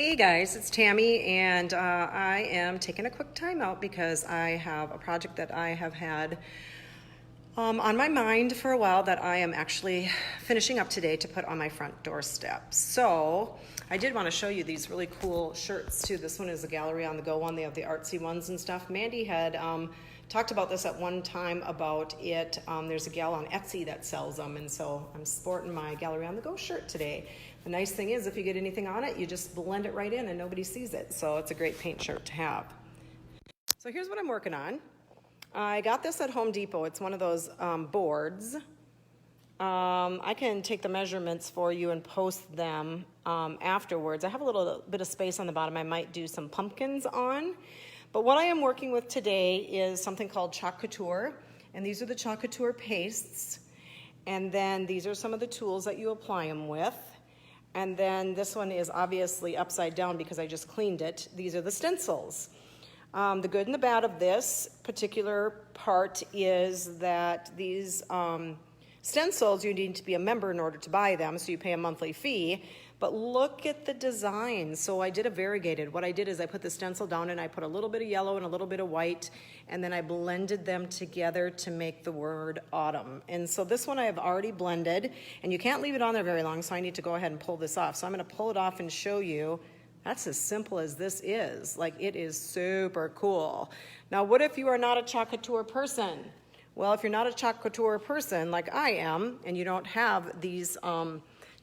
Hey guys, it's Tammy, and I am taking a quick time out because I have a project that I have had on my mind for a while that I am actually finishing up today to put on my front doorstep. So I did want to show you these really cool shirts too. This one is a Gallery on the Go one. They have the artsy ones and stuff. Mandy had talked about this at one time about it. There's a gal on Artsy that sells them, and so I'm sporting my Gallery on the Go shirt today. The nice thing is if you get anything on it, you just blend it right in and nobody sees it. So it's a great paint shirt to have. So here's what I'm working on. I got this at Home Depot. It's one of those boards. I can take the measurements for you and post them afterwards. I have a little bit of space on the bottom. I might do some pumpkins on. But what I am working with today is something called Chalk Couture. And these are the Chalk Couture pastes. And then these are some of the tools that you apply them with. And then this one is obviously upside down because I just cleaned it. These are the stencils. The good and the bad of this particular part is that these stencils, you need to be a member in order to buy them, so you pay a monthly fee. But look at the design. So I did a variegated. What I did is I put the stencil down and I put a little bit of yellow and a little bit of white, and then I blended them together to make the word autumn. And so this one I have already blended, and you can't leave it on there very long, so I need to go ahead and pull this off. So I'm gonna pull it off and show you. That's as simple as this is. Like, it is super cool. Now, what if you are not a Chalk Couture person? Well, if you're not a Chalk Couture person like I am, and you don't have these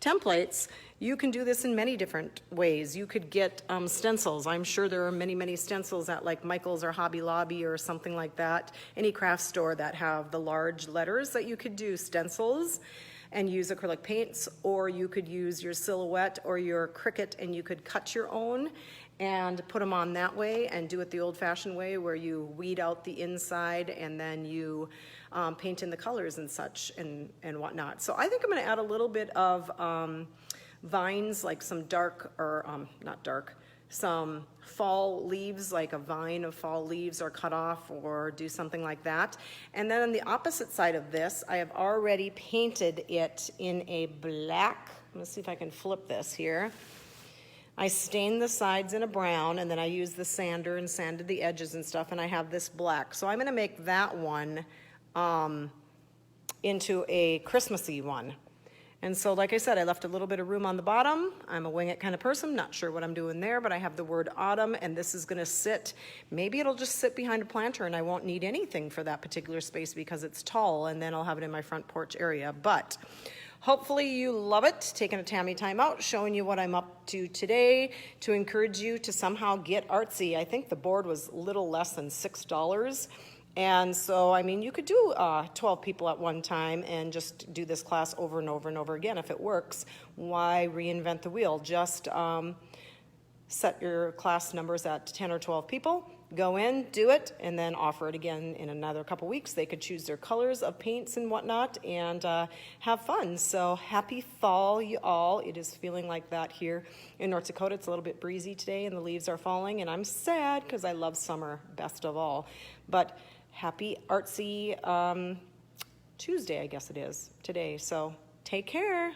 templates, you can do this in many different ways. You could get stencils. I'm sure there are many, many stencils at like Michael's or Hobby Lobby or something like that, any craft store that have the large letters that you could do stencils and use acrylic paints, or you could use your Silhouette or your Cricut and you could cut your own and put them on that way and do it the old-fashioned way where you weed out the inside and then you paint in the colors and such and whatnot. So I think I'm gonna add a little bit of vines, like some dark, or not dark, some fall leaves, like a vine of fall leaves or cut off, or do something like that. And then on the opposite side of this, I have already painted it in a black. Let's see if I can flip this here. I stained the sides in a brown, and then I used the sander and sanded the edges and stuff, and I have this black. So I'm gonna make that one into a Christmassy one. And so, like I said, I left a little bit of room on the bottom. I'm a wing it kind of person, not sure what I'm doing there, but I have the word autumn, and this is gonna sit, maybe it'll just sit behind a planter and I won't need anything for that particular space because it's tall, and then I'll have it in my front porch area. But hopefully you love it. Taking a Tami Time Out, showing you what I'm up to today to encourage you to somehow get artsy. I think the board was a little less than $6. And so, I mean, you could do 12 people at one time and just do this class over and over and over again. If it works, why reinvent the wheel? Just set your class numbers at 10 or 12 people, go in, do it, and then offer it again in another couple weeks. They could choose their colors of paints and whatnot and have fun. So happy fall, you all. It is feeling like that here in North Dakota. It's a little bit breezy today and the leaves are falling, and I'm sad because I love summer best of all. But happy artsy Tuesday, I guess it is today. So take care.